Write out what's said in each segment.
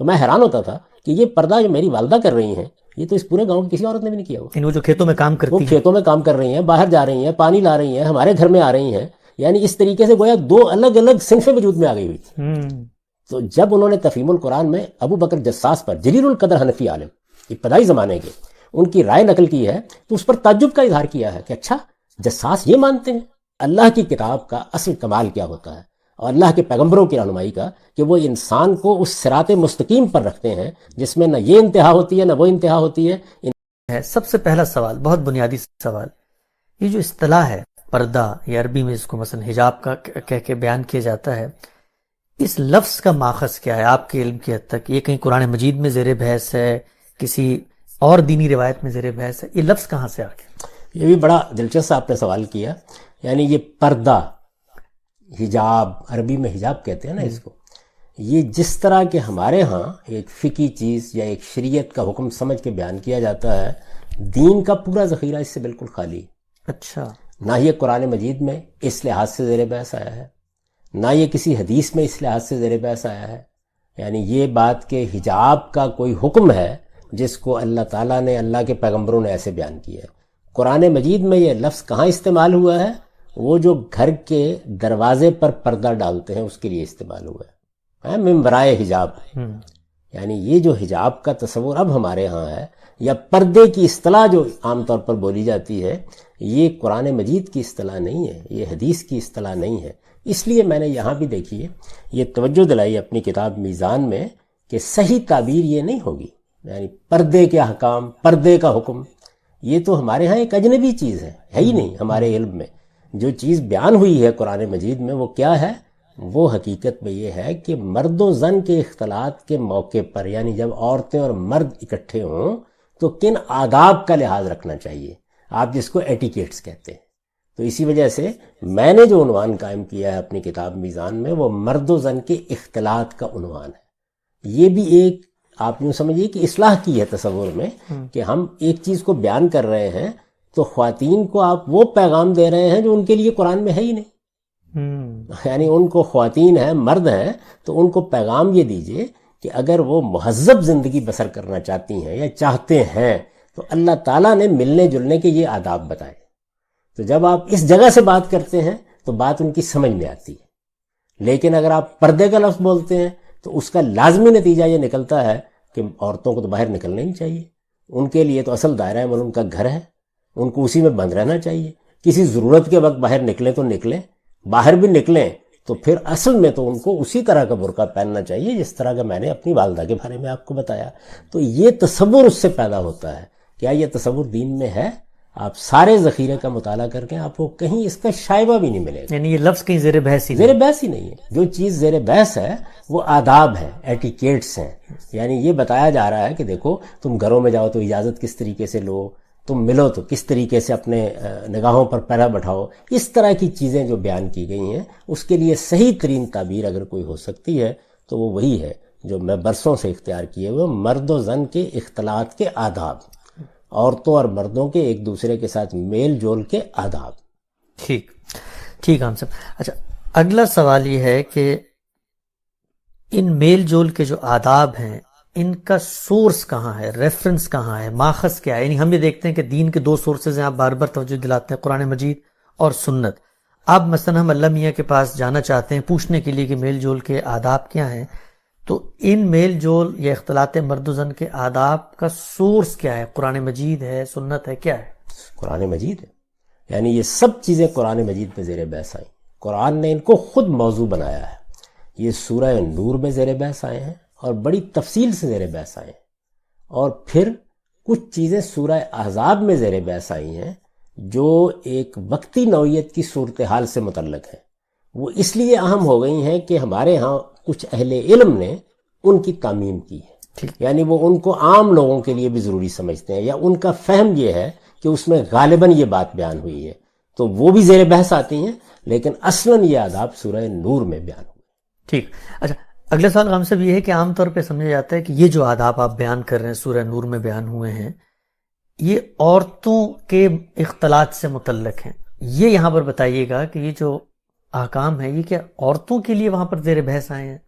تو میں حیران ہوتا تھا کہ یہ پردہ جو میری والدہ کر رہی ہیں یہ تو اس پورے گاؤں کی کسی عورت نے بھی نہیں کیا ہوا. وہ جو کھیتوں میں کام کرتی وہ کھیتوں میں کام کر رہی ہیں, باہر جا رہی ہیں, پانی لا رہی ہیں, ہمارے گھر میں آ رہی ہیں, یعنی اس طریقے سے گویا دو الگ الگ صنفیں وجود میں آ گئی ہوئی. تو جب انہوں نے تفہیم القرآن میں ابو بکر جساس پر, جلیل القدر حنفی عالم, ابتدائی زمانے کے, ان کی رائے نقل کی ہے تو اس پر تعجب کا اظہار کیا ہے کہ اچھا جساس یہ مانتے ہیں اللہ کی کتاب کا اصل کمال کیا ہوتا ہے اور اللہ کے پیغمبروں کی رہنمائی کا کہ وہ انسان کو اس صراط مستقیم پر رکھتے ہیں جس میں نہ یہ انتہا ہوتی ہے نہ وہ انتہا ہوتی ہے. سب سے پہلا سوال, بہت بنیادی سوال, یہ جو اصطلاح ہے پردہ یا عربی میں اس کو مثلا حجاب کا کہہ کے بیان کیا جاتا ہے, اس لفظ کا ماخذ کیا ہے آپ کے علم کی حد تک؟ یہ کہیں قرآن مجید میں زیر بحث ہے, کسی اور دینی روایت میں زیر بحث ہے, یہ لفظ کہاں سے آ گیا؟ یہ بھی بڑا دلچسپ آپ نے سوال کیا. یعنی یہ پردہ, حجاب, عربی میں حجاب کہتے ہیں نا اس کو, یہ جس طرح کہ ہمارے ہاں ایک فقہی چیز یا ایک شریعت کا حکم سمجھ کے بیان کیا جاتا ہے, دین کا پورا ذخیرہ اس سے بالکل خالی ہے. اچھا. نہ یہ قرآن مجید میں اس لحاظ سے زیر بحث آیا ہے, نہ یہ کسی حدیث میں اس لحاظ سے زیر بحث آیا ہے. یعنی یہ بات کہ حجاب کا کوئی حکم ہے جس کو اللہ تعالیٰ نے, اللہ کے پیغمبروں نے ایسے بیان کیا ہے. قرآن مجید میں یہ لفظ کہاں استعمال ہوا ہے؟ وہ جو گھر کے دروازے پر پردہ ڈالتے ہیں اس کے لیے استعمال ہوا ہے, من ورائے حجاب. یعنی یہ جو حجاب کا تصور اب ہمارے ہاں ہے, یا پردے کی اصطلاح جو عام طور پر بولی جاتی ہے, یہ قرآن مجید کی اصطلاح نہیں ہے, یہ حدیث کی اصطلاح نہیں ہے. اس لیے میں نے یہاں بھی دیکھیے یہ توجہ دلائی اپنی کتاب میزان میں کہ صحیح تعبیر یہ نہیں ہوگی. یعنی پردے کے احکام, پردے کا حکم, یہ تو ہمارے ہاں ایک اجنبی چیز ہے ہی نہیں. ہمارے علم میں جو چیز بیان ہوئی ہے قرآن مجید میں وہ کیا ہے؟ وہ حقیقت میں یہ ہے کہ مرد و زن کے اختلاط کے موقع پر, یعنی جب عورتیں اور مرد اکٹھے ہوں تو کن آداب کا لحاظ رکھنا چاہیے, آپ جس کو ایٹیکیٹس کہتے ہیں. تو اسی وجہ سے میں نے جو عنوان قائم کیا ہے اپنی کتاب میزان میں, وہ مرد و زن کے اختلاط کا عنوان ہے. یہ بھی ایک آپ یوں سمجھیے کہ اصلاح کی ہے تصور میں کہ ہم ایک چیز کو بیان کر رہے ہیں تو خواتین کو آپ وہ پیغام دے رہے ہیں جو ان کے لیے قرآن میں ہے ہی نہیں. یعنی ان کو خواتین ہیں, مرد ہیں, تو ان کو پیغام یہ دیجئے کہ اگر وہ مہذب زندگی بسر کرنا چاہتی ہیں یا چاہتے ہیں تو اللہ تعالیٰ نے ملنے جلنے کے یہ آداب بتائے. تو جب آپ اس جگہ سے بات کرتے ہیں تو بات ان کی سمجھ میں آتی ہے. لیکن اگر آپ پردے کا لفظ بولتے ہیں تو اس کا لازمی نتیجہ یہ نکلتا ہے کہ عورتوں کو تو باہر نکلنا ہی چاہیے. ان کے لیے تو اصل دائرہ عمل ان کا گھر ہے, ان کو اسی میں بند رہنا چاہیے. کسی ضرورت کے وقت باہر نکلیں تو نکلیں, باہر بھی نکلیں تو پھر اصل میں تو ان کو اسی طرح کا برقع پہننا چاہیے جس طرح کا میں نے اپنی والدہ کے بارے میں آپ کو بتایا. تو یہ تصور اس سے پیدا ہوتا ہے. کیا یہ تصور دین میں ہے؟ آپ سارے ذخیرے کا مطالعہ کر کے آپ کو کہیں اس کا شائبہ بھی نہیں ملے گا. یعنی یہ لفظ کہیں زیر بحث ہی نہیں ہے. جو چیز زیر بحث ہے وہ آداب ہے, ایٹیکیٹس ہیں. یعنی یہ بتایا جا رہا ہے کہ دیکھو تم گھروں میں جاؤ تو اجازت کس طریقے سے لو, تم ملو تو کس طریقے سے اپنے نگاہوں پر پہلا بٹھاؤ. اس طرح کی چیزیں جو بیان کی گئی ہیں اس کے لیے صحیح ترین تعبیر اگر کوئی ہو سکتی ہے تو وہ وہی ہے جو میں برسوں سے اختیار کیے ہوئے مرد و زن کے اختلاط کے آداب, عورتوں اور مردوں کے ایک دوسرے کے ساتھ میل جول کے آداب. ٹھیک ہم صاحب. اچھا, اگلا سوال یہ ہے کہ ان میل جول کے جو آداب ہیں ان کا سورس کہاں ہے, ریفرنس کہاں ہے, ماخذ کیا ہے؟ یعنی ہم یہ دیکھتے ہیں کہ دین کے دو سورسز ہیں, آپ بار بار توجہ دلاتے ہیں, قرآن مجید اور سنت. اب مثلا ہم اللہ میاں کے پاس جانا چاہتے ہیں پوچھنے کے لیے کہ میل جول کے آداب کیا ہیں, تو ان میل جول یا اختلاط مرد و زن کے آداب کا سورس کیا ہے؟ قرآن مجید ہے, سنت ہے, کیا ہے؟ قرآن مجید ہے. یعنی یہ سب چیزیں قرآن مجید میں زیر بحث آئیں. قرآن نے ان کو خود موضوع بنایا ہے. یہ سورہ نور میں زیر بحث آئے ہیں اور بڑی تفصیل سے زیر بحث آئے ہیں, اور پھر کچھ چیزیں سورہ احزاب میں زیر بحث آئی ہیں جو ایک وقتی نوعیت کی صورتحال سے متعلق ہیں. وہ اس لیے اہم ہو گئی ہیں کہ ہمارے ہاں کچھ اہل علم نے ان کی تعمیم کی ہے. یعنی وہ ان کو عام لوگوں کے لیے بھی ضروری سمجھتے ہیں, یا ان کا فہم یہ ہے کہ اس میں غالباً یہ بات بیان ہوئی ہے, تو وہ بھی زیر بحث آتی ہیں, لیکن اصلاً یہ آداب سورہ نور میں بیان ہوئے. ٹھیک. اچھا, اگلا سوال ہم سے بھی یہ ہے کہ عام طور پہ سمجھا جاتا ہے کہ یہ جو آداب آپ بیان کر رہے ہیں سورہ نور میں بیان ہوئے ہیں یہ عورتوں کے اختلاط سے متعلق ہیں. یہ یہاں پر بتائیے گا کہ یہ جو احکام ہیں یہ کیا عورتوں کے لیے وہاں پر زیر بحث آئے ہیں؟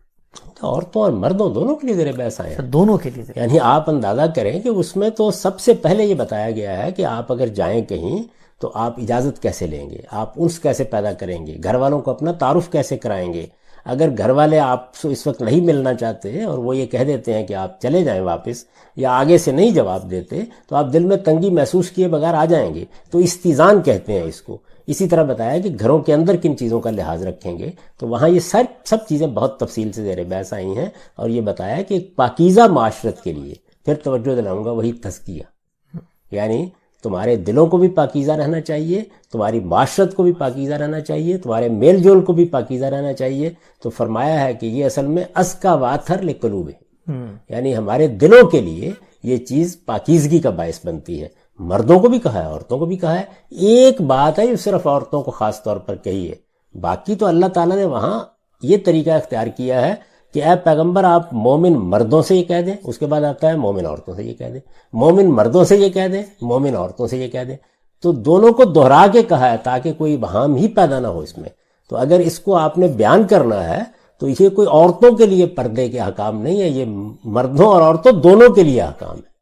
عورتوں اور مردوں دونوں کے لیے زیر بحث آئے ہیں. دونوں کے لیے. یعنی آپ اندازہ کریں کہ اس میں تو سب سے پہلے یہ بتایا گیا ہے کہ آپ اگر جائیں کہیں تو آپ اجازت کیسے لیں گے, آپ انس کیسے پیدا کریں گے, گھر والوں کو اپنا تعارف کیسے کرائیں گے. اگر گھر والے آپ سے اس وقت نہیں ملنا چاہتے اور وہ یہ کہہ دیتے ہیں کہ آپ چلے جائیں واپس, یا آگے سے نہیں جواب دیتے, تو آپ دل میں تنگی محسوس کیے بغیر آ جائیں گے. تو استیزان کہتے ہیں اس کو. اسی طرح بتایا کہ گھروں کے اندر کن چیزوں کا لحاظ رکھیں گے, تو وہاں یہ سب چیزیں بہت تفصیل سے زیر بحث آئی ہیں. اور یہ بتایا کہ ایک پاکیزہ معاشرت کے لیے, پھر توجہ دلاؤں گا وہی تزکیہ, یعنی تمہارے دلوں کو بھی پاکیزہ رہنا چاہیے, تمہاری معاشرت کو بھی پاکیزہ رہنا چاہیے, تمہارے میل جول کو بھی پاکیزہ رہنا چاہیے. تو فرمایا ہے کہ یہ اصل میں ازکا واتھر لقلوب ہے, یعنی ہمارے دلوں کے لیے یہ چیز پاکیزگی کا باعث بنتی ہے. مردوں کو بھی کہا ہے, عورتوں کو بھی کہا ہے. ایک بات ہے جو صرف عورتوں کو خاص طور پر کہی ہے, باقی تو اللہ تعالیٰ نے وہاں یہ طریقہ اختیار کیا ہے کہ اے پیغمبر آپ مومن مردوں سے یہ کہہ دیں, اس کے بعد آتا ہے مومن عورتوں سے یہ کہہ دیں, مومن مردوں سے یہ کہہ دیں, مومن عورتوں سے یہ کہہ دیں. تو دونوں کو دہرا کے کہا ہے تاکہ کوئی ابہام ہی پیدا نہ ہو اس میں. تو اگر اس کو آپ نے بیان کرنا ہے تو یہ کوئی عورتوں کے لیے پردے کے احکام نہیں ہے, یہ مردوں اور عورتوں دونوں کے لیے احکام ہے.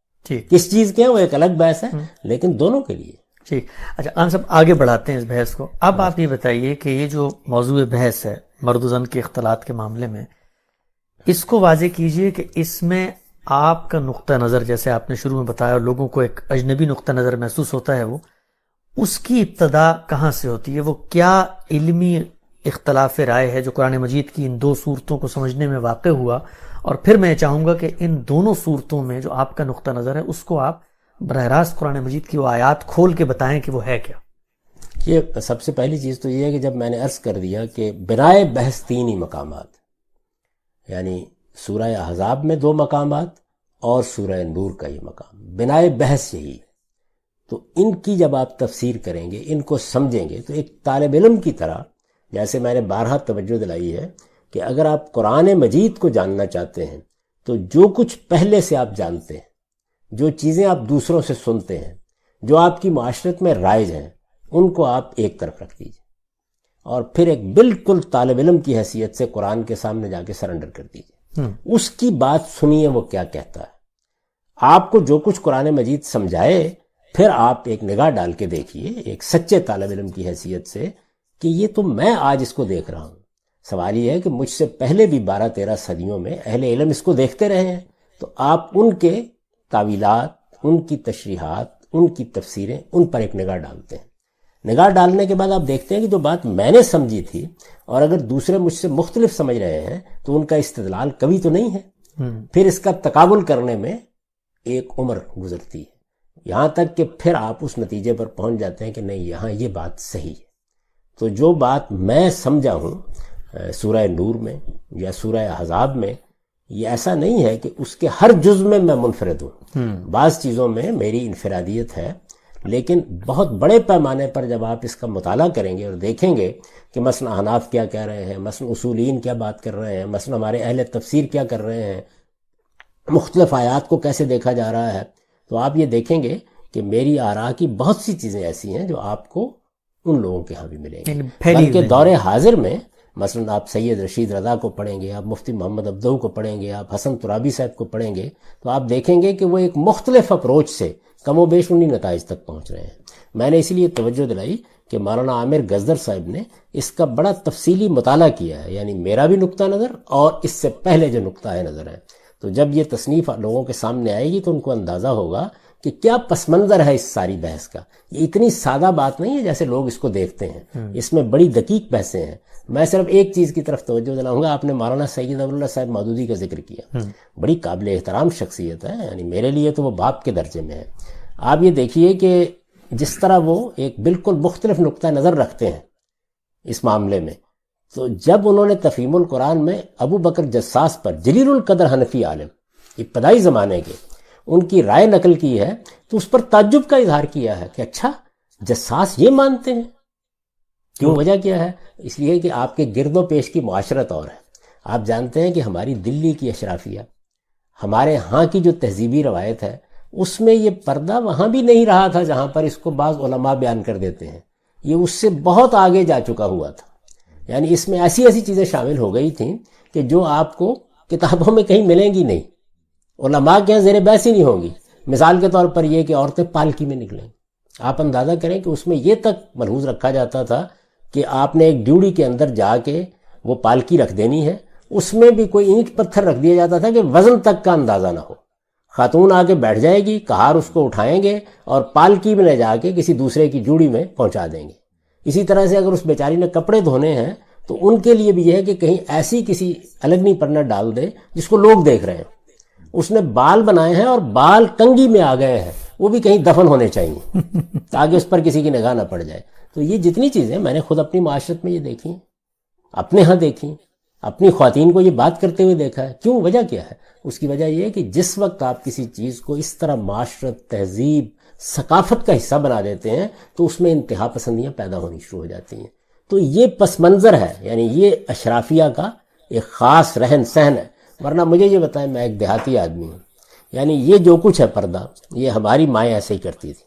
کس چیز کے ہیں وہ ایک الگ بحث ہے, لیکن دونوں کے لیے. ٹھیک. اچھا خان صاحب آگے بڑھاتے ہیں اس بحث کو. اب آپ یہ بتائیے کہ یہ جو موضوع بحث ہے مرد و زن کے اختلاط کے معاملے میں, اس کو واضح کیجئے کہ اس میں آپ کا نقطہ نظر, جیسے آپ نے شروع میں بتایا, لوگوں کو ایک اجنبی نقطہ نظر محسوس ہوتا ہے, وہ اس کی ابتدا کہاں سے ہوتی ہے؟ وہ کیا علمی اختلاف رائے ہے جو قرآن مجید کی ان دو صورتوں کو سمجھنے میں واقع ہوا؟ اور پھر میں چاہوں گا کہ ان دونوں صورتوں میں جو آپ کا نقطہ نظر ہے اس کو آپ براہ راست قرآن مجید کی وہ آیات کھول کے بتائیں کہ وہ ہے کیا. یہ سب سے پہلی چیز تو یہ ہے کہ جب میں نے عرض کر دیا کہ بنائے بحث 3 ہی مقامات, یعنی سورہ احزاب میں 2 مقامات اور سورہ نور کا یہ مقام, بنائے بحث یہی ہے. تو ان کی جب آپ تفسیر کریں گے, ان کو سمجھیں گے, تو ایک طالب علم کی طرح, جیسے میں نے بارہا توجہ دلائی ہے کہ اگر آپ قرآن مجید کو جاننا چاہتے ہیں تو جو کچھ پہلے سے آپ جانتے ہیں, جو چیزیں آپ دوسروں سے سنتے ہیں, جو آپ کی معاشرت میں رائج ہیں, ان کو آپ ایک طرف رکھ دیجئے اور پھر ایک بالکل طالب علم کی حیثیت سے قرآن کے سامنے جا کے سرنڈر کر دیجئے. اس کی بات سنیے وہ کیا کہتا ہے. آپ کو جو کچھ قرآن مجید سمجھائے پھر آپ ایک نگاہ ڈال کے دیکھیے ایک سچے طالب علم کی حیثیت سے کہ یہ تو میں آج اس کو دیکھ رہا ہوں. سوال یہ ہے کہ مجھ سے پہلے بھی 12-13 صدیوں میں اہل علم اس کو دیکھتے رہے ہیں, تو آپ ان کے تعویلات, ان کی تشریحات, ان کی تفسیریں, ان پر ایک نگاہ ڈالتے ہیں. نگاہ ڈالنے کے بعد آپ دیکھتے ہیں کہ جو بات میں نے سمجھی تھی اور اگر دوسرے مجھ سے مختلف سمجھ رہے ہیں تو ان کا استدلال کبھی تو نہیں ہے. پھر اس کا تقابل کرنے میں ایک عمر گزرتی ہے, یہاں تک کہ پھر آپ اس نتیجے پر پہنچ جاتے ہیں کہ نہیں یہاں یہ بات صحیح ہے. تو جو بات میں سمجھا ہوں سورہ نور میں یا سورہ احزاب میں, یہ ایسا نہیں ہے کہ اس کے ہر جز میں منفرد ہوں. بعض چیزوں میں میری انفرادیت ہے, لیکن بہت بڑے پیمانے پر جب آپ اس کا مطالعہ کریں گے اور دیکھیں گے کہ مثلا حناف کیا کہہ رہے ہیں, مثلا اصولین کیا بات کر رہے ہیں, مثلا ہمارے اہل تفسیر کیا کر رہے ہیں, مختلف آیات کو کیسے دیکھا جا رہا ہے, تو آپ یہ دیکھیں گے کہ میری آراء کی بہت سی چیزیں ایسی ہیں جو آپ کو ان لوگوں کے ہاں بھی ملیں گی. بلکہ دور حاضر میں مثلا آپ سید رشید رضا کو پڑھیں گے, آپ مفتی محمد عبدو کو پڑھیں گے, آپ حسن ترابی صاحب کو پڑھیں گے, تو آپ دیکھیں گے کہ وہ ایک مختلف اپروچ سے کم و بیش انہی نتائج تک پہنچ رہے ہیں. میں نے اس لیے توجہ دلائی کہ مولانا عامر گزدر صاحب نے اس کا بڑا تفصیلی مطالعہ کیا ہے, یعنی میرا بھی نقطہ نظر اور اس سے پہلے جو نقطہ نظر ہے. تو جب یہ تصنیف لوگوں کے سامنے آئے گی تو ان کو اندازہ ہوگا کہ کیا پس منظر ہے اس ساری بحث کا. یہ اتنی سادہ بات نہیں ہے جیسے لوگ اس کو دیکھتے ہیں, اس میں بڑی دقیق بحثیں ہیں. میں صرف ایک چیز کی طرف توجہ دلاؤں گا, آپ نے مولانا سید اللہ صاحب مودودی کا ذکر کیا, بڑی قابل احترام شخصیت ہے, یعنی میرے لیے تو وہ باپ کے درجے میں ہے. آپ یہ دیکھیے کہ جس طرح وہ ایک بالکل مختلف نقطہ نظر رکھتے ہیں اس معاملے میں, تو جب انہوں نے تفہیم القرآن میں ابو بکر جساس پر, جلیل القدر حنفی عالم ابتدائی زمانے کے, ان کی رائے نقل کی ہے, تو اس پر تعجب کا اظہار کیا ہے کہ اچھا جساس یہ مانتے ہیں. کیوں؟ وجہ کیا ہے؟ اس لیے کہ آپ کے گرد و پیش کی معاشرت اور ہے. آپ جانتے ہیں کہ ہماری دلی کی اشرافیہ, ہمارے ہاں کی جو تہذیبی روایت ہے, اس میں یہ پردہ وہاں بھی نہیں رہا تھا جہاں پر اس کو بعض علماء بیان کر دیتے ہیں. یہ اس سے بہت آگے جا چکا ہوا تھا. یعنی اس میں ایسی ایسی چیزیں شامل ہو گئی تھیں کہ جو آپ کو کتابوں میں کہیں ملیں گی نہیں، علماء کے یہاں زیر بحث ہی نہیں ہوں گی۔ مثال کے طور پر یہ کہ عورتیں پالکی میں نکلیں، آپ اندازہ کریں کہ اس میں یہ تک ملحوظ رکھا جاتا تھا کہ آپ نے ایک ڈیوڑی کے اندر جا کے وہ پالکی رکھ دینی ہے، اس میں بھی کوئی اینٹ پتھر رکھ دیا جاتا تھا کہ وزن تک کا اندازہ نہ ہو، خاتون آ کے بیٹھ جائے گی، کہار اس کو اٹھائیں گے اور پالکی میں لے جا کے کسی دوسرے کی جوڑی میں پہنچا دیں گے۔ اسی طرح سے اگر اس بیچاری نے کپڑے دھونے ہیں تو ان کے لیے بھی یہ ہے کہ کہیں ایسی کسی الگنی پر نہ ڈال دے جس کو لوگ دیکھ رہے ہیں۔ اس نے بال بنائے ہیں اور بال کنگھی میں آ گئے ہیں، وہ بھی کہیں دفن ہونے چاہیے تاکہ اس پر کسی کی نگاہ نہ پڑ جائے۔ تو یہ جتنی چیزیں میں نے خود اپنی معاشرت میں یہ دیکھی ہیں، اپنے ہاں دیکھی، اپنی خواتین کو یہ بات کرتے ہوئے دیکھا ہے۔ کیوں؟ وجہ کیا ہے؟ اس کی وجہ یہ ہے کہ جس وقت آپ کسی چیز کو اس طرح معاشرت، تہذیب، ثقافت کا حصہ بنا دیتے ہیں تو اس میں انتہا پسندیاں پیدا ہونی شروع ہو جاتی ہیں۔ تو یہ پس منظر ہے، یعنی یہ اشرافیہ کا ایک خاص رہن سہن ہے۔ ورنہ مجھے یہ بتائیں، میں ایک دیہاتی آدمی ہوں، یعنی یہ جو کچھ ہے پردہ، یہ ہماری مائیں ایسے ہی کرتی تھی،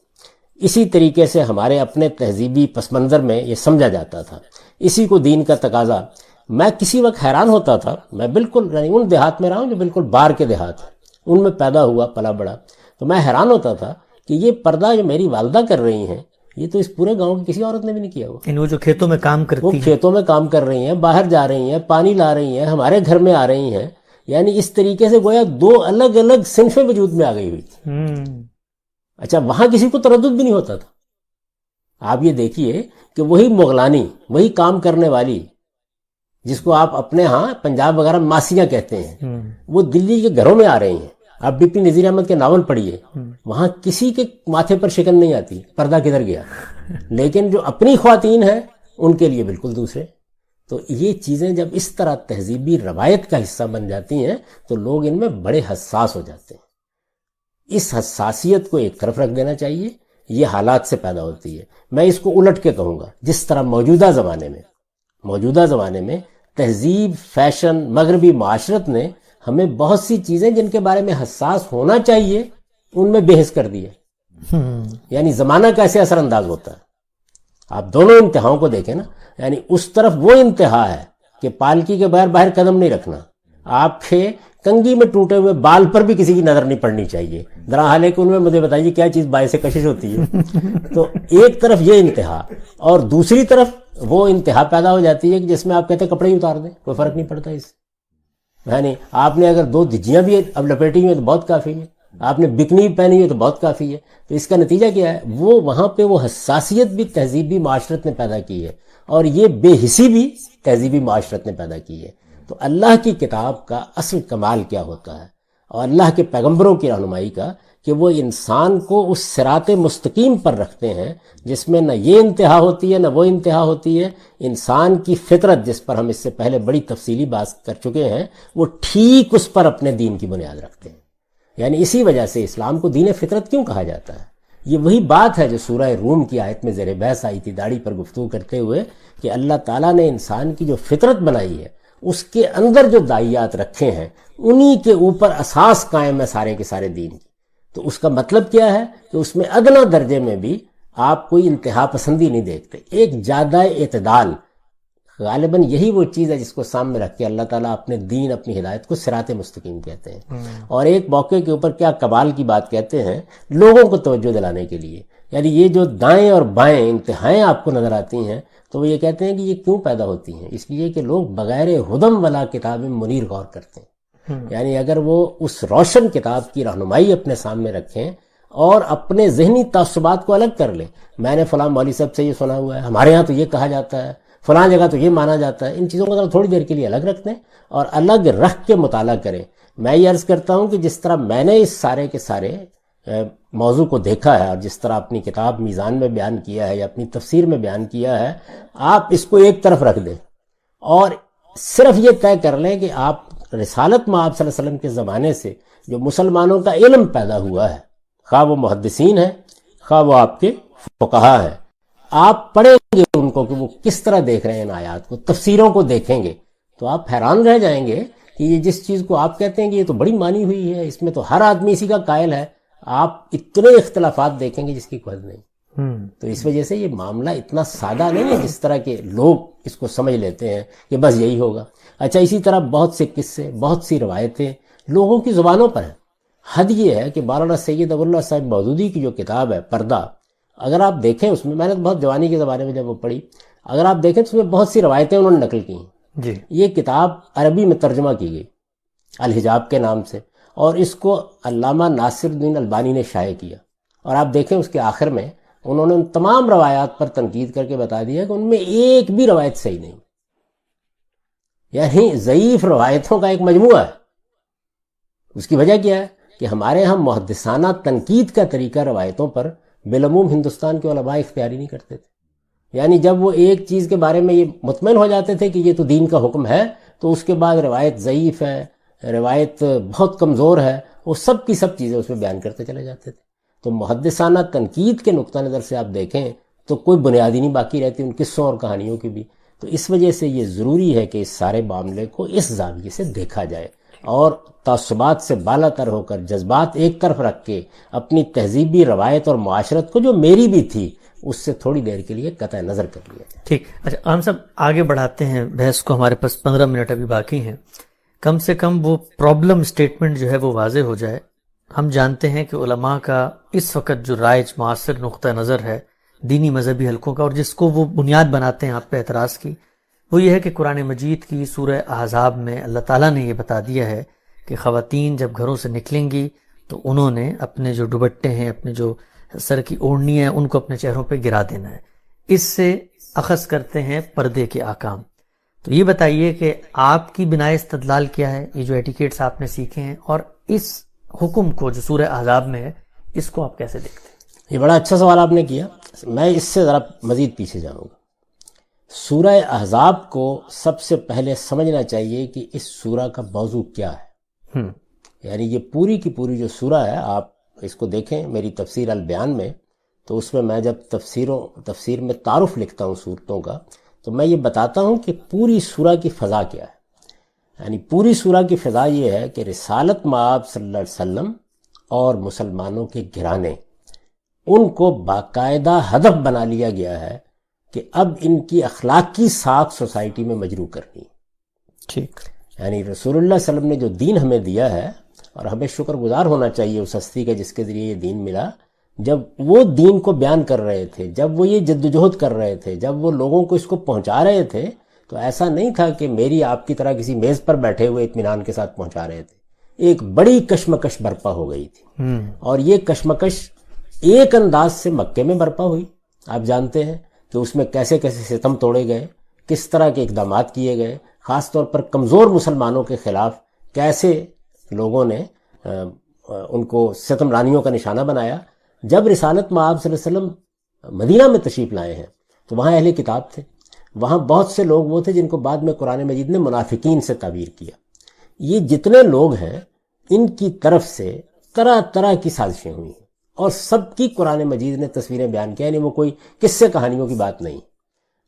اسی طریقے سے ہمارے اپنے تہذیبی پس منظر میں یہ سمجھا جاتا تھا، اسی کو دین کا تقاضا۔ میں کسی وقت حیران ہوتا تھا، میں بالکل یعنی ان دیہات میں رہا ہوں جو بالکل باہر کے دیہات ہیں، ان میں پیدا ہوا پلا بڑا، تو میں حیران ہوتا تھا کہ یہ پردہ جو میری والدہ کر رہی ہیں یہ تو اس پورے گاؤں کی کسی عورت نے بھی نہیں کیا ہوا۔ وہ جو کھیتوں میں کام کرتی وہ ہیں، کھیتوں میں کام کر رہی ہیں، باہر جا رہی ہیں، پانی لا رہی ہیں، ہمارے گھر میں آ رہی ہیں، یعنی اس طریقے سے گویا دو الگ الگ صنفیں وجود میں آ گئی ہوئی تھی۔ اچھا، وہاں کسی کو تردد بھی نہیں ہوتا تھا۔ آپ یہ دیکھیے کہ وہی مغلانی، وہی کام کرنے والی، جس کو آپ اپنے ہاں پنجاب وغیرہ ماسیاں کہتے ہیں، وہ دلی کے گھروں میں آ رہی ہیں۔ آپ ڈی پی نذیر احمد کے ناول پڑھیے، وہاں کسی کے ماتھے پر شکن نہیں آتی پردہ کدھر گیا، لیکن جو اپنی خواتین ہیں ان کے لیے بالکل دوسرے۔ تو یہ چیزیں جب اس طرح تہذیبی روایت کا حصہ بن جاتی ہیں تو لوگ ان میں بڑے حساس ہو جاتے ہیں۔ اس حساسیت کو ایک طرف رکھ دینا چاہیے، یہ حالات سے پیدا ہوتی ہے۔ میں اس کو الٹ کے کہوں گا، جس طرح موجودہ زمانے میں تہذیب، فیشن، مغربی معاشرت نے ہمیں بہت سی چیزیں جن کے بارے میں حساس ہونا چاہیے ان میں بے حس کر دی ہے۔ یعنی زمانہ کیسے اثر انداز ہوتا ہے، آپ دونوں انتہاؤں کو دیکھیں نا۔ یعنی اس طرف وہ انتہا ہے کہ پالکی کے بغیر باہر قدم نہیں رکھنا، آپ کے کنگھی میں ٹوٹے ہوئے بال پر بھی کسی کی نظر نہیں پڑنی چاہیے، ذرا حال ہے کہ ان میں مجھے بتائیے کیا چیز باعث کشش ہوتی ہے۔ تو ایک طرف یہ انتہا، اور دوسری طرف وہ انتہا پیدا ہو جاتی ہے کہ جس میں آپ کہتے ہیں کپڑے ہی اتار دیں، کوئی فرق نہیں پڑتا اس سے۔ یعنی آپ نے اگر 2 دھجیاں بھی اب لپیٹی ہوئی ہیں تو بہت کافی ہے، آپ نے بکنی پہنی ہوئی تو بہت کافی ہے۔ تو اس کا نتیجہ کیا ہے؟ وہ وہاں پہ وہ حساسیت بھی تہذیبی معاشرت نے پیدا کی ہے، اور یہ بے حسی بھی تہذیبی معاشرت نے پیدا کی ہے۔ تو اللہ کی کتاب کا اصل کمال کیا ہوتا ہے، اور اللہ کے پیغمبروں کی رہنمائی کا، کہ وہ انسان کو اس صراط مستقیم پر رکھتے ہیں جس میں نہ یہ انتہا ہوتی ہے نہ وہ انتہا ہوتی ہے۔ انسان کی فطرت، جس پر ہم اس سے پہلے بڑی تفصیلی بات کر چکے ہیں، وہ ٹھیک اس پر اپنے دین کی بنیاد رکھتے ہیں۔ یعنی اسی وجہ سے اسلام کو دین فطرت کیوں کہا جاتا ہے؟ یہ وہی بات ہے جو سورہ روم کی آیت میں زیر بحث آئی تھی داڑھی پر گفتگو کرتے ہوئے، کہ اللہ تعالیٰ نے انسان کی جو فطرت بنائی ہے اس کے اندر جو داعیات رکھے ہیں انہی کے اوپر اساس قائم ہے سارے کے سارے دین کی۔ تو اس کا مطلب کیا ہے کہ اس میں ادنا درجے میں بھی آپ کوئی انتہا پسندی نہیں دیکھتے، ایک جادہ اعتدال۔ غالباً یہی وہ چیز ہے جس کو سامنے رکھ کے اللہ تعالیٰ اپنے دین، اپنی ہدایت کو صراط مستقیم کہتے ہیں۔ اور ایک موقع کے اوپر کیا کمال کی بات کہتے ہیں لوگوں کو توجہ دلانے کے لیے، یعنی یہ جو دائیں اور بائیں انتہائیں آپ کو نظر آتی ہیں تو وہ یہ کہتے ہیں کہ یہ کیوں پیدا ہوتی ہیں؟ اس لیے کہ لوگ بغیر ہدم ولا کتاب منیر غور کرتے ہیں۔ یعنی اگر وہ اس روشن کتاب کی رہنمائی اپنے سامنے رکھیں اور اپنے ذہنی تعصبات کو الگ کر لیں، میں نے فلاں مولوی صاحب سے یہ سنا ہوا ہے، ہمارے ہاں تو یہ کہا جاتا ہے، فلاں جگہ تو یہ مانا جاتا ہے، ان چیزوں کو تھوڑی دیر کے لیے الگ رکھ دیں اور الگ رکھ کے مطالعہ کریں۔ میں یہ عرض کرتا ہوں کہ جس طرح میں نے اس سارے کے سارے موضوع کو دیکھا ہے اور جس طرح اپنی کتاب میزان میں بیان کیا ہے یا اپنی تفسیر میں بیان کیا ہے، آپ اس کو ایک طرف رکھ دیں اور صرف یہ طے کر لیں کہ آپ رسالت مآب صلی اللہ علیہ وسلم کے زمانے سے جو مسلمانوں کا علم پیدا ہوا ہے، خواہ وہ محدثین ہیں خواہ وہ آپ کے فقہا ہیں، آپ پڑھیں گے ان کو کہ وہ کس طرح دیکھ رہے ہیں ان آیات کو، تفسیروں کو دیکھیں گے تو آپ حیران رہ جائیں گے کہ یہ جس چیز کو آپ کہتے ہیں کہ یہ تو بڑی مانی ہوئی ہے، اس میں تو ہر آدمی اسی کا قائل ہے، آپ اتنے اختلافات دیکھیں گے جس کی کوئی حد نہیں۔ تو اس وجہ سے یہ معاملہ اتنا سادہ نہیں ہے جس طرح کے لوگ اس کو سمجھ لیتے ہیں کہ بس یہی ہوگا. اچھا، اسی طرح بہت سے قصے، بہت سی روایتیں لوگوں کی زبانوں پر ہیں. حد یہ ہے کہ مولانا سید ابو اللہ صاحب مودودی کی جو کتاب ہے پردہ، اگر آپ دیکھیں اس میں، میں نے بہت جوانی کے زمانے میں جب وہ پڑھی، اگر آپ دیکھیں تو اس میں بہت سی روایتیں انہوں نے نقل کی ہیں. جی. یہ کتاب عربی میں ترجمہ کی گئی الحجاب کے نام سے، اور اس کو علامہ ناصر الدین البانی نے شائع کیا. اور آپ دیکھیں اس کے آخر میں انہوں نے ان تمام روایات پر تنقید کر کے بتا دیا کہ ان میں ایک بھی روایت صحیح نہیں، یعنی ضعیف روایتوں کا ایک مجموعہ ہے. اس کی وجہ کیا ہے کہ ہمارے ہاں محدثانہ تنقید کا طریقہ روایتوں پر بالعموم ہندوستان کے علماء اختیار ہی نہیں کرتے تھے. یعنی جب وہ ایک چیز کے بارے میں یہ مطمئن ہو جاتے تھے کہ یہ تو دین کا حکم ہے، تو اس کے بعد روایت ضعیف ہے، روایت بہت کمزور ہے، وہ سب کی سب چیزیں اس میں بیان کرتے چلے جاتے تھے. تو محدثانہ تنقید کے نقطہ نظر سے آپ دیکھیں تو کوئی بنیادی نہیں باقی رہتی ان قصوں اور کہانیوں کی بھی. تو اس وجہ سے یہ ضروری ہے کہ اس سارے معاملے کو اس زاویے سے دیکھا جائے، اور تعصبات سے بالا تر ہو کر، جذبات ایک طرف رکھ کے، اپنی تہذیبی روایت اور معاشرت کو جو میری بھی تھی اس سے تھوڑی دیر کے لیے قطع نظر کر لیا جائے. ٹھیک. اچھا عام صاحب، آگے بڑھاتے ہیں بحث کو، ہمارے پاس 15 منٹ ابھی باقی ہیں. کم سے کم وہ پرابلم سٹیٹمنٹ جو ہے وہ واضح ہو جائے. ہم جانتے ہیں کہ علماء کا اس وقت جو رائج معاصر نقطہ نظر ہے دینی مذہبی حلقوں کا، اور جس کو وہ بنیاد بناتے ہیں آپ پہ اعتراض کی، وہ یہ ہے کہ قرآن مجید کی سورہ احزاب میں اللہ تعالیٰ نے یہ بتا دیا ہے کہ خواتین جب گھروں سے نکلیں گی تو انہوں نے اپنے جو دوپٹے ہیں، اپنے جو سر کی اوڑھنی ہیں، ان کو اپنے چہروں پہ گرا دینا ہے. اس سے اخذ کرتے ہیں پردے کے احکام. تو یہ بتائیے کہ آپ کی بنائے استدلال کیا ہے، یہ جو ایٹیکیٹس آپ نے سیکھے ہیں، اور اس حکم کو جو سورہ احزاب میں ہے اس کو آپ کیسے دیکھتے ہیں؟ یہ بڑا اچھا سوال آپ نے کیا. میں اس سے ذرا مزید پیچھے جاؤں گا. سورہ احزاب کو سب سے پہلے سمجھنا چاہیے کہ اس سورہ کا موضوع کیا ہے. یعنی یہ پوری کی پوری جو سورہ ہے، آپ اس کو دیکھیں میری تفسیر البیان میں، تو اس میں جب تفسیر میں تعارف لکھتا ہوں صورتوں کا، تو میں یہ بتاتا ہوں کہ پوری سورہ کی فضا کیا ہے. یعنی پوری سورہ کی فضا یہ ہے کہ رسالت مآب صلی اللہ علیہ وسلم اور مسلمانوں کے گھرانے، ان کو باقاعدہ ہدف بنا لیا گیا ہے کہ اب ان کی اخلاقی ساکھ سوسائٹی میں مجروح کرنی. ٹھیک. یعنی رسول اللہ صلی اللہ علیہ وسلم نے جو دین ہمیں دیا ہے، اور ہمیں شکر گزار ہونا چاہیے اس ہستی کا جس کے ذریعے یہ دین ملا، جب وہ دین کو بیان کر رہے تھے، جب وہ یہ جدوجہد کر رہے تھے، جب وہ لوگوں کو اس کو پہنچا رہے تھے، تو ایسا نہیں تھا کہ میری آپ کی طرح کسی میز پر بیٹھے ہوئے اطمینان کے ساتھ پہنچا رہے تھے. ایک بڑی کشمکش برپا ہو گئی تھی، اور یہ کشمکش ایک انداز سے مکے میں برپا ہوئی. آپ جانتے ہیں کہ اس میں کیسے کیسے ستم توڑے گئے، کس طرح کے اقدامات کیے گئے، خاص طور پر کمزور مسلمانوں کے خلاف کیسے لوگوں نے ان کو ستم رانیوں کا نشانہ بنایا. جب رسالت مآب صلی اللہ علیہ وسلم مدینہ میں تشریف لائے ہیں تو وہاں اہل کتاب تھے، وہاں بہت سے لوگ وہ تھے جن کو بعد میں قرآن مجید نے منافقین سے تعبیر کیا. یہ جتنے لوگ ہیں ان کی طرف سے طرح طرح کی سازشیں ہوئی ہیں، اور سب کی قرآن مجید نے تصویریں بیان کیا. یعنی وہ کوئی قصے کہانیوں کی بات نہیں.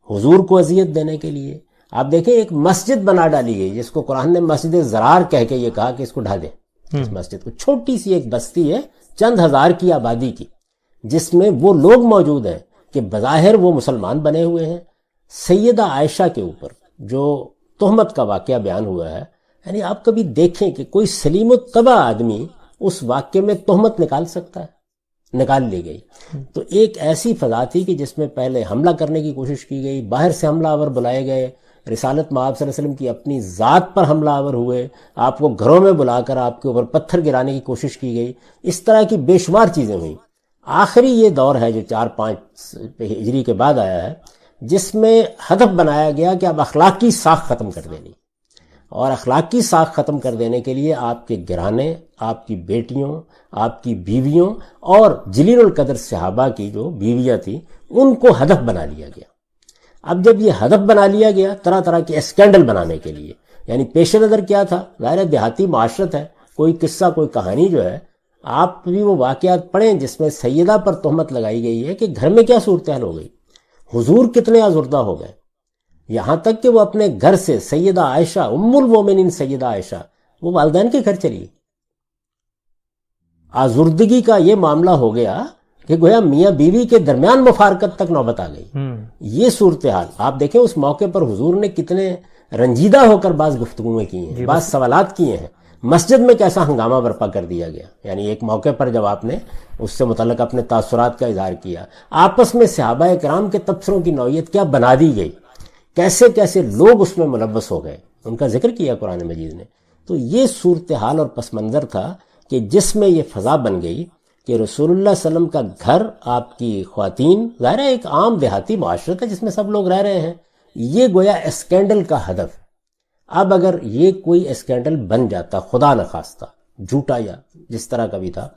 حضور کو اذیت دینے کے لیے آپ دیکھیں ایک مسجد بنا ڈالی گئی جس کو قرآن نے مسجد زرار کہہ کے یہ کہا کہ اس کو ڈھا دیں. اس مسجد کو، چھوٹی سی ایک بستی ہے چند ہزار کی آبادی کی، جس میں وہ لوگ موجود ہیں کہ بظاہر وہ مسلمان بنے ہوئے ہیں. سیدہ عائشہ کے اوپر جو تہمت کا واقعہ بیان ہوا ہے، یعنی آپ کبھی دیکھیں کہ کوئی سلیم الطبع آدمی اس واقعے میں تہمت نکال سکتا ہے؟ نکال لی گئی. تو ایک ایسی فضا تھی کہ جس میں پہلے حملہ کرنے کی کوشش کی گئی، باہر سے حملہ آور بلائے گئے، رسالت مآب صلی اللہ علیہ وسلم کی اپنی ذات پر حملہ آور ہوئے، آپ کو گھروں میں بلا کر آپ کے اوپر پتھر گرانے کی کوشش کی گئی. اس طرح کی بے شمار چیزیں ہوئیں. آخری یہ دور ہے جو 4-5 ہجری کے بعد آیا ہے، جس میں ہدف بنایا گیا کہ اب اخلاقی ساکھ ختم کر دینی، اور اخلاقی ساکھ ختم کر دینے کے لیے آپ کے گھرانے، آپ کی بیٹیوں، آپ کی بیویوں اور جلیل القدر صحابہ کی جو بیویاں تھیں ان کو ہدف بنا لیا گیا. اب جب یہ ہدف بنا لیا گیا طرح طرح کے اسکینڈل بنانے کے لیے، یعنی پیش نظر کیا تھا؟ ظاہر دیہاتی معاشرت ہے، کوئی قصہ کوئی کہانی جو ہے، آپ بھی وہ واقعات پڑھیں جس میں سیدہ پر تہمت لگائی گئی ہے کہ گھر میں کیا صورتحال ہو گئی، حضور کتنے آزردہ ہو گئے، یہاں تک کہ وہ اپنے گھر سے سیدہ عائشہ ام المومنین سیدہ عائشہ وہ والدین کے گھر چلی. آزردگی کا یہ معاملہ ہو گیا کہ گویا میاں بیوی کے درمیان مفارقت تک نوبت آ گئی. یہ صورتحال آپ دیکھیں اس موقع پر حضور نے کتنے رنجیدہ ہو کر بعض گفتگویں کی ہیں, بعض سوالات کیے ہیں. مسجد میں کیسا ہنگامہ برپا کر دیا گیا, یعنی ایک موقع پر جب آپ نے اس سے متعلق اپنے تاثرات کا اظہار کیا, آپس میں صحابہ کرام کے تبصروں کی نوعیت کیا بنا دی گئی, کیسے کیسے لوگ اس میں ملوث ہو گئے, ان کا ذکر کیا قرآن مجید نے. تو یہ صورتحال اور پس منظر تھا کہ جس میں یہ فضا بن گئی کہ رسول اللہ صلی اللہ علیہ وسلم کا گھر, آپ کی خواتین, ظاہر ہے ایک عام دیہاتی معاشرت ہے جس میں سب لوگ رہ رہے ہیں, یہ گویا اسکینڈل کا ہدف. اب اگر یہ کوئی اسکینڈل بن جاتا, خدا نخواستہ جھوٹا یا جس طرح کا بھی تھا,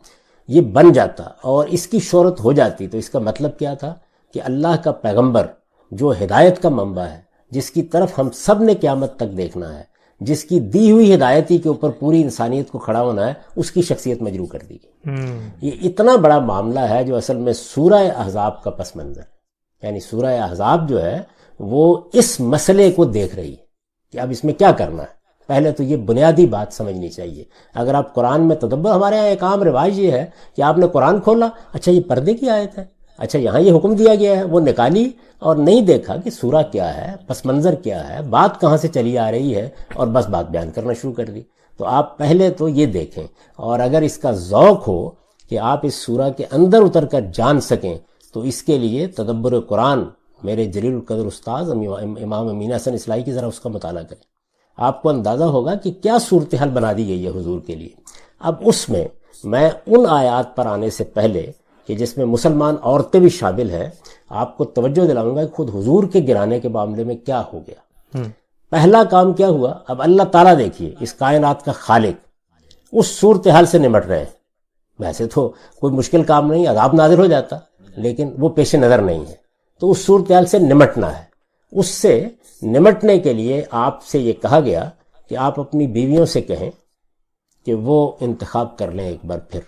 یہ بن جاتا اور اس کی شہرت ہو جاتی, تو اس کا مطلب کیا تھا کہ اللہ کا پیغمبر جو ہدایت کا منبع ہے, جس کی طرف ہم سب نے قیامت تک دیکھنا ہے, جس کی دی ہوئی ہدایتی کے اوپر پوری انسانیت کو کھڑا ہونا ہے, اس کی شخصیت مجروح کر دی گئی. یہ اتنا بڑا معاملہ ہے جو اصل میں سورہ احزاب کا پس منظر ہے. یعنی سورہ احزاب جو ہے وہ اس مسئلے کو دیکھ رہی ہے کہ اب اس میں کیا کرنا ہے. پہلے تو یہ بنیادی بات سمجھنی چاہیے. اگر آپ قرآن میں تدبر, ہمارے یہاں ایک عام رواج یہ ہے کہ آپ نے قرآن کھولا, اچھا یہ پردے کی آیت ہے, اچھا یہاں یہ حکم دیا گیا ہے, وہ نکالی اور نہیں دیکھا کہ سورہ کیا ہے, پس منظر کیا ہے, بات کہاں سے چلی آ رہی ہے, اور بس بات بیان کرنا شروع کر دی. تو آپ پہلے تو یہ دیکھیں, اور اگر اس کا ذوق ہو کہ آپ اس سورہ کے اندر اتر کر جان سکیں, تو اس کے لیے تدبر قرآن میرے جلیل القدر استاذ امام امین حسن اصلاحی کی ذرا اس کا مطالعہ کریں. آپ کو اندازہ ہوگا کہ کیا صورتحال بنا دی گئی ہے حضور کے لیے. اب اس میں ان آیات پر آنے سے پہلے کہ جس میں مسلمان عورتیں بھی شامل ہیں, آپ کو توجہ دلاؤں گا کہ خود حضور کے گرانے کے معاملے میں کیا ہو گیا. پہلا کام کیا ہوا, اب اللہ تعالیٰ دیکھیے اس کائنات کا خالق اس صورتحال سے نمٹ رہے ہیں. ویسے تو کوئی مشکل کام نہیں, عذاب نازل ہو جاتا, لیکن وہ پیش نظر نہیں ہے. تو اس صورتحال سے نمٹنا ہے. اس سے نمٹنے کے لیے آپ سے یہ کہا گیا کہ آپ اپنی بیویوں سے کہیں کہ وہ انتخاب کر لیں ایک بار پھر.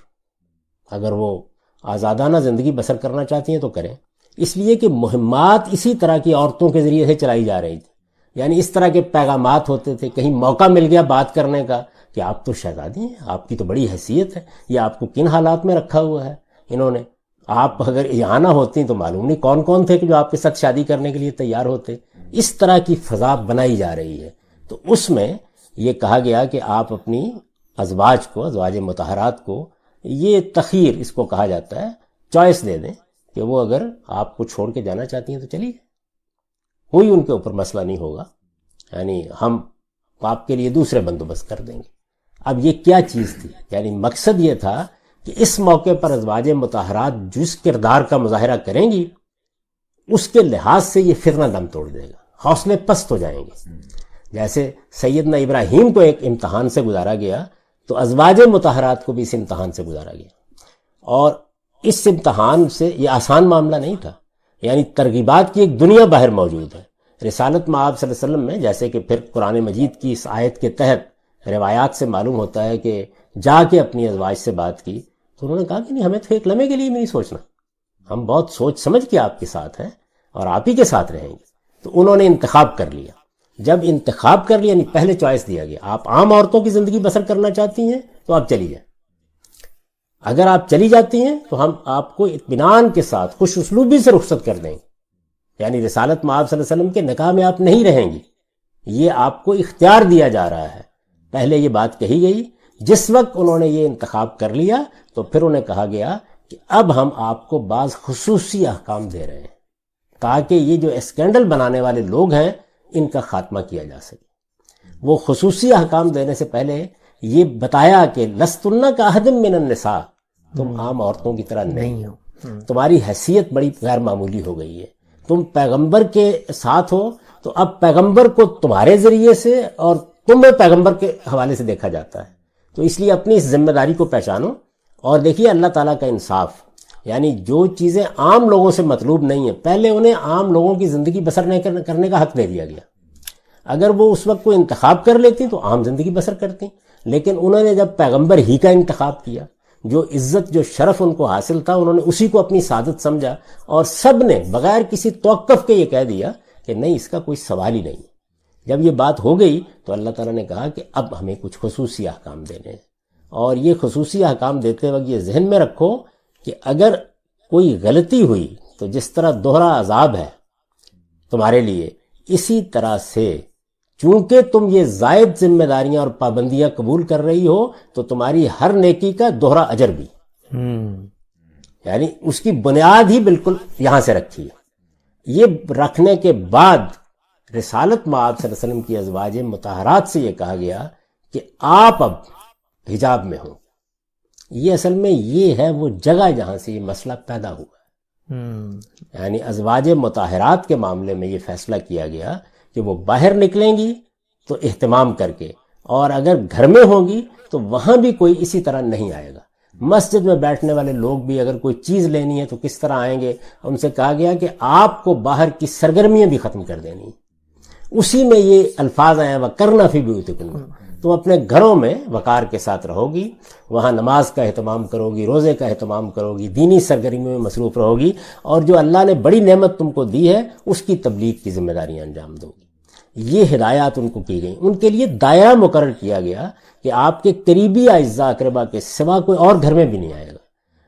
اگر وہ آزادانہ زندگی بسر کرنا چاہتی ہیں تو کریں, اس لیے کہ مہمات اسی طرح کی عورتوں کے ذریعے سے چلائی جا رہی تھی. یعنی اس طرح کے پیغامات ہوتے تھے, کہیں موقع مل گیا بات کرنے کا کہ آپ تو شہزادی ہیں, آپ کی تو بڑی حیثیت ہے, یہ آپ کو کن حالات میں رکھا ہوا ہے انہوں نے, آپ اگر یہاں نہ ہوتی تو معلوم نہیں کون کون تھے کہ جو آپ کے ساتھ شادی کرنے کے لیے تیار ہوتے. اس طرح کی فضا بنائی جا رہی ہے. تو اس میں یہ کہا گیا کہ آپ اپنی ازواج کو, ازواج مطہرات کو, یہ تخیر اس کو کہا جاتا ہے, چوائس دے دیں کہ وہ اگر آپ کو چھوڑ کے جانا چاہتی ہیں تو چلیے, کوئی ان کے اوپر مسئلہ نہیں ہوگا, یعنی ہم آپ کے لیے دوسرے بندوبست کر دیں گے. اب یہ کیا چیز تھی, یعنی مقصد یہ تھا کہ اس موقع پر ازواج مطہرات جس کردار کا مظاہرہ کریں گی اس کے لحاظ سے یہ فتنہ دم توڑ دے گا, حوصلے پست ہو جائیں گے. جیسے سیدنا ابراہیم کو ایک امتحان سے گزارا گیا, تو ازواج مطہرات کو بھی اس امتحان سے گزارا گیا. اور اس امتحان سے یہ آسان معاملہ نہیں تھا, یعنی ترغیبات کی ایک دنیا باہر موجود ہے. رسالت مآب صلی اللہ علیہ وسلم میں, جیسے کہ پھر قرآن مجید کی اس آیت کے تحت روایات سے معلوم ہوتا ہے کہ جا کے اپنی ازواج سے بات کی, تو انہوں نے کہا کہ نہیں, ہمیں تو ایک لمحے کے لیے بھی نہیں سوچنا, ہم بہت سوچ سمجھ کے آپ کے ساتھ ہیں اور آپ ہی کے ساتھ رہیں گے. تو انہوں نے انتخاب کر لیا. جب انتخاب کر لیا, یعنی پہلے چوائس دیا گیا, آپ عام عورتوں کی زندگی بسر کرنا چاہتی ہیں تو آپ چلی جائیں, اگر آپ چلی جاتی ہیں تو ہم آپ کو اطمینان کے ساتھ خوش اسلوبی سے رخصت کر دیں گے. یعنی رسالت مآب صلی اللہ علیہ وسلم کے نکاح میں آپ نہیں رہیں گی, یہ آپ کو اختیار دیا جا رہا ہے. پہلے یہ بات کہی گئی. جس وقت انہوں نے یہ انتخاب کر لیا تو پھر انہیں کہا گیا کہ اب ہم آپ کو بعض خصوصی احکام دے رہے ہیں تاکہ یہ جو اسکینڈل بنانے والے لوگ ہیں ان کا خاتمہ کیا جا سکے. وہ خصوصی احکام دینے سے پہلے یہ بتایا کہ لستن کاحد من النساء, تم عام عورتوں کی طرح نہیں ہو, تمہاری حیثیت بڑی غیر معمولی ہو گئی ہے, تم پیغمبر کے ساتھ ہو تو اب پیغمبر کو تمہارے ذریعے سے اور تمہیں پیغمبر کے حوالے سے دیکھا جاتا ہے. تو اس لیے اپنی اس ذمہ داری کو پہچانو. اور دیکھیے اللہ تعالیٰ کا انصاف, یعنی جو چیزیں عام لوگوں سے مطلوب نہیں ہیں پہلے انہیں عام لوگوں کی زندگی بسر کرنے کا حق دے دیا گیا. اگر وہ اس وقت کوئی انتخاب کر لیتی تو عام زندگی بسر کرتی, لیکن انہوں نے جب پیغمبر ہی کا انتخاب کیا, جو عزت جو شرف ان کو حاصل تھا, انہوں نے اسی کو اپنی سعادت سمجھا, اور سب نے بغیر کسی توقف کے یہ کہہ دیا کہ نہیں, اس کا کوئی سوال ہی نہیں. جب یہ بات ہو گئی تو اللہ تعالیٰ نے کہا کہ اب ہمیں کچھ خصوصی احکام دینے ہیں, اور یہ خصوصی احکام دیتے وقت یہ ذہن میں رکھو کہ اگر کوئی غلطی ہوئی تو جس طرح دوہرا عذاب ہے تمہارے لیے، اسی طرح سے چونکہ تم یہ زائد ذمہ داریاں اور پابندیاں قبول کر رہی ہو تو تمہاری ہر نیکی کا دوہرا اجر بھی، یعنی اس کی بنیاد ہی بالکل یہاں سے رکھی ہے۔ یہ رکھنے کے بعد رسالت مآب صلی اللہ علیہ وسلم کی ازواج مطہرات سے یہ کہا گیا کہ آپ اب حجاب میں ہوں۔ یہ اصل میں یہ ہے وہ جگہ جہاں سے یہ مسئلہ پیدا ہوا، یعنی ازواج مطہرات کے معاملے میں یہ فیصلہ کیا گیا کہ وہ باہر نکلیں گی تو اہتمام کر کے، اور اگر گھر میں ہوں گی تو وہاں بھی کوئی اسی طرح نہیں آئے گا۔ مسجد میں بیٹھنے والے لوگ بھی اگر کوئی چیز لینی ہے تو کس طرح آئیں گے؟ ان سے کہا گیا کہ آپ کو باہر کی سرگرمیاں بھی ختم کر دینی ہیں۔ اسی میں یہ الفاظ آئے وَقَرْنَ فِي بُيُوتِكُنَّ، تم اپنے گھروں میں وقار کے ساتھ رہو گی، وہاں نماز کا اہتمام کرو گی، روزے کا اہتمام کرو گی، دینی سرگرمیوں میں مصروف رہو گی، اور جو اللہ نے بڑی نعمت تم کو دی ہے اس کی تبلیغ کی ذمہ داریاں انجام دو گی۔ یہ ہدایات ان کو کی گئیں۔ ان کے لیے دائرہ مقرر کیا گیا کہ آپ کے قریبی اعزاء اقربا کے سوا کوئی اور گھر میں بھی نہیں آئے گا۔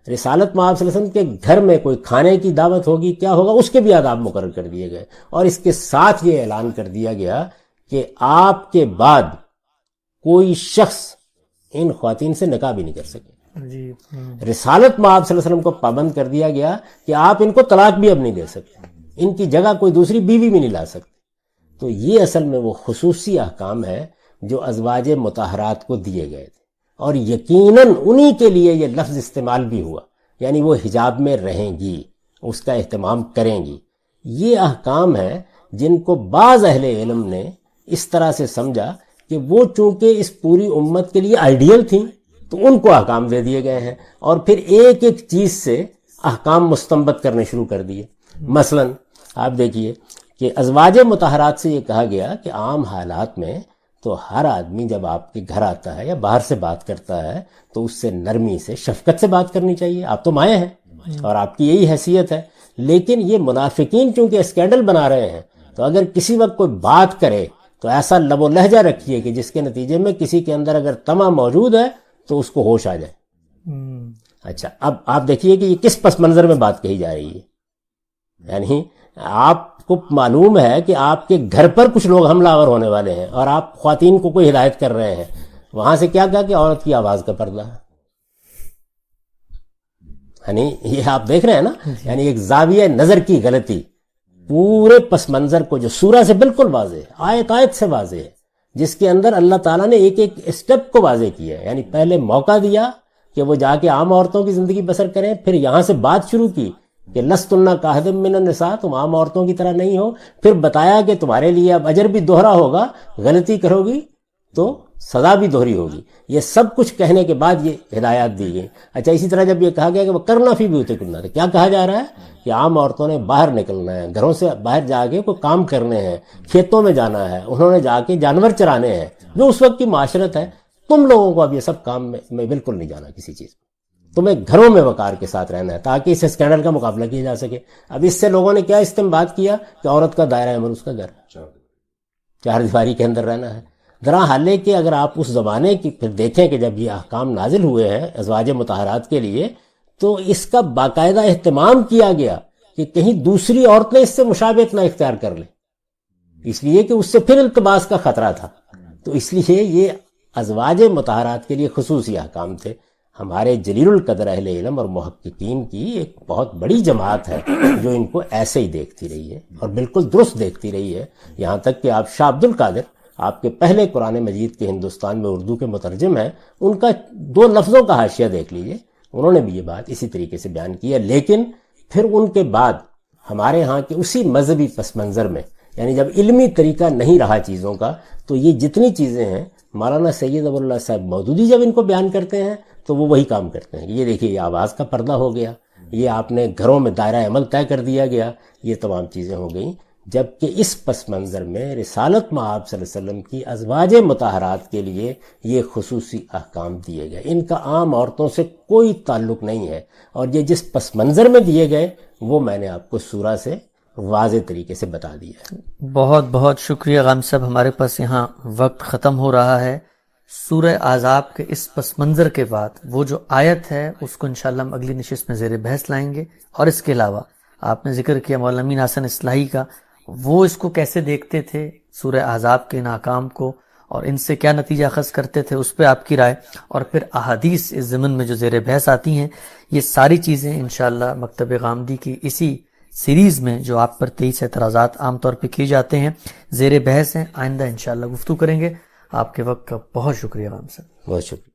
رسالت مآب صلی اللہ علیہ وسلم کے گھر میں کوئی کھانے کی دعوت ہوگی، کیا ہوگا، اس کے بھی آداب مقرر کر دیے گئے، اور اس کے ساتھ یہ اعلان کر دیا گیا کہ آپ کے بعد کوئی شخص ان خواتین سے نکاح بھی نہیں کر سکے۔ رسالت مآب صلی اللہ علیہ وسلم کو پابند کر دیا گیا کہ آپ ان کو طلاق بھی اب نہیں دے سکتے، ان کی جگہ کوئی دوسری بیوی بھی نہیں لا سکتے۔ تو یہ اصل میں وہ خصوصی احکام ہے جو ازواج مطہرات کو دیے گئے تھے، اور یقیناً انہی کے لیے یہ لفظ استعمال بھی ہوا، یعنی وہ حجاب میں رہیں گی، اس کا اہتمام کریں گی۔ یہ احکام ہیں جن کو بعض اہل علم نے اس طرح سے سمجھا کہ وہ چونکہ اس پوری امت کے لیے آئیڈیل تھیں تو ان کو احکام دے دیے گئے ہیں، اور پھر ایک ایک چیز سے احکام مستنبط کرنے شروع کر دیے۔ مثلا آپ دیکھیے کہ ازواج مطہرات سے یہ کہا گیا کہ عام حالات میں تو ہر آدمی جب آپ کے گھر آتا ہے یا باہر سے بات کرتا ہے تو اس سے نرمی سے، شفقت سے بات کرنی چاہیے، آپ تو مائیں ہیں اور آپ کی یہی حیثیت ہے۔ لیکن یہ منافقین چونکہ اسکینڈل بنا رہے ہیں تو اگر کسی وقت کوئی بات کرے تو ایسا لب و لہجہ رکھیے کہ جس کے نتیجے میں کسی کے اندر اگر طمع موجود ہے تو اس کو ہوش آ جائے۔ اچھا، اب آپ دیکھیے کہ یہ کس پس منظر میں بات کہی جا رہی ہے، یعنی آپ کو معلوم ہے کہ آپ کے گھر پر کچھ لوگ حملہ آور ہونے والے ہیں اور آپ خواتین کو کوئی ہدایت کر رہے ہیں، وہاں سے کیا کہا کہ عورت کی آواز کا پردہ، یعنی یہ آپ دیکھ رہے ہیں نا، یعنی ایک زاویہ نظر کی غلطی پورے پس منظر کو جو سورہ سے بالکل واضح ہے، آیت آیت سے واضح ہے، جس کے اندر اللہ تعالیٰ نے ایک ایک اسٹیپ کو واضح کیا ہے۔ یعنی پہلے موقع دیا کہ وہ جا کے عام عورتوں کی زندگی بسر کریں، پھر یہاں سے بات شروع کی کہ لستن کاہد من النساء، تم عام عورتوں کی طرح نہیں ہو، پھر بتایا کہ تمہارے لیے اب اجر بھی دوہرا ہوگا، غلطی کرو گی تو سزا بھی دوہری ہوگی۔ یہ سب کچھ کہنے کے بعد یہ ہدایات دی گئی۔ اچھا، اسی طرح جب یہ کہا گیا کہ وہ کرنا فی بیوتکن، تو کیا کہا جا رہا ہے کہ عام عورتوں نے باہر نکلنا ہے، گھروں سے باہر جا کے کوئی کام کرنے ہیں، کھیتوں میں جانا ہے، انہوں نے جا کے جانور چرانے ہیں، جو اس وقت کی معاشرت ہے۔ تم لوگوں کو اب یہ سب کام میں بالکل نہیں جانا، کسی چیز میں تمہیں گھروں میں وقار کے ساتھ رہنا ہے تاکہ اس اسکینڈل کا مقابلہ کیا جا سکے۔ اب اس سے لوگوں نے کیا استنباط کیا کہ عورت کا دائرہ عمل اس کا گھر، چار دیواری کے اندر رہنا ہے۔ ذرا حالے کہ اگر آپ اس زمانے کی پھر دیکھیں کہ جب یہ احکام نازل ہوئے ہیں ازواج مطہرات کے لیے تو اس کا باقاعدہ اہتمام کیا گیا کہ کہیں دوسری عورتیں اس سے مشابہت نہ اختیار کر لیں، اس لیے کہ اس سے پھر التباس کا خطرہ تھا۔ تو اس لیے یہ ازواج مطہرات کے لیے خصوصی احکام تھے۔ ہمارے جلیل القدر اہل علم اور محققین کی ایک بہت بڑی جماعت ہے جو ان کو ایسے ہی دیکھتی رہی ہے اور بالکل درست دیکھتی رہی ہے، یہاں تک کہ آپ شاہ عبد القادر، آپ کے پہلے قرآن مجید کے ہندوستان میں اردو کے مترجم ہیں، ان کا 2 لفظوں کا حاشیہ دیکھ لیجئے، انہوں نے بھی یہ بات اسی طریقے سے بیان کی ہے۔ لیکن پھر ان کے بعد ہمارے ہاں کے اسی مذہبی پس منظر میں، یعنی جب علمی طریقہ نہیں رہا چیزوں کا، تو یہ جتنی چیزیں ہیں مولانا سید ابو اللہ صاحب مودودی جب ان کو بیان کرتے ہیں تو وہ وہی کام کرتے ہیں۔ یہ دیکھیے، یہ آواز کا پردہ ہو گیا، یہ آپ نے گھروں میں دائرہ عمل طے کر دیا گیا، یہ تمام چیزیں ہو گئیں۔ جبکہ اس پس منظر میں رسالت مآب صلی اللہ علیہ وسلم کی ازواج مطہرات کے لیے یہ خصوصی احکام دیے گئے، ان کا عام عورتوں سے کوئی تعلق نہیں ہے، اور یہ جس پس منظر میں دیے گئے وہ میں نے آپ کو سورہ سے واضح طریقے سے بتا دیا ہے۔ بہت بہت شکریہ غام صاحب، ہمارے پاس یہاں وقت ختم ہو رہا ہے، سورہ احزاب کے اس پس منظر کے بعد وہ جو آیت ہے اس کو انشاءاللہ ہم اگلی نشست میں زیر بحث لائیں گے. اور اس کے علاوہ آپ نے ذکر کیا مولانا امین حسن اصلاحی کا، وہ اس کو کیسے دیکھتے تھے سورہ احزاب کے ناکام کو، اور ان سے کیا نتیجہ اخذ کرتے تھے، اس پہ آپ کی رائے، اور پھر احادیث اس ضمن میں جو زیر بحث آتی ہیں. یہ ساری چیزیں انشاءاللہ مکتب غامدی کی اسی سیریز میں جو آپ پر 23 اعتراضات عام طور پہ کیے جاتے ہیں زیر بحث ہیں. آئندہ انشاءاللہ گفتگو کریں گے. آپ کے وقت کا بہت شکریہ غام صاحب. بہت شکریہ.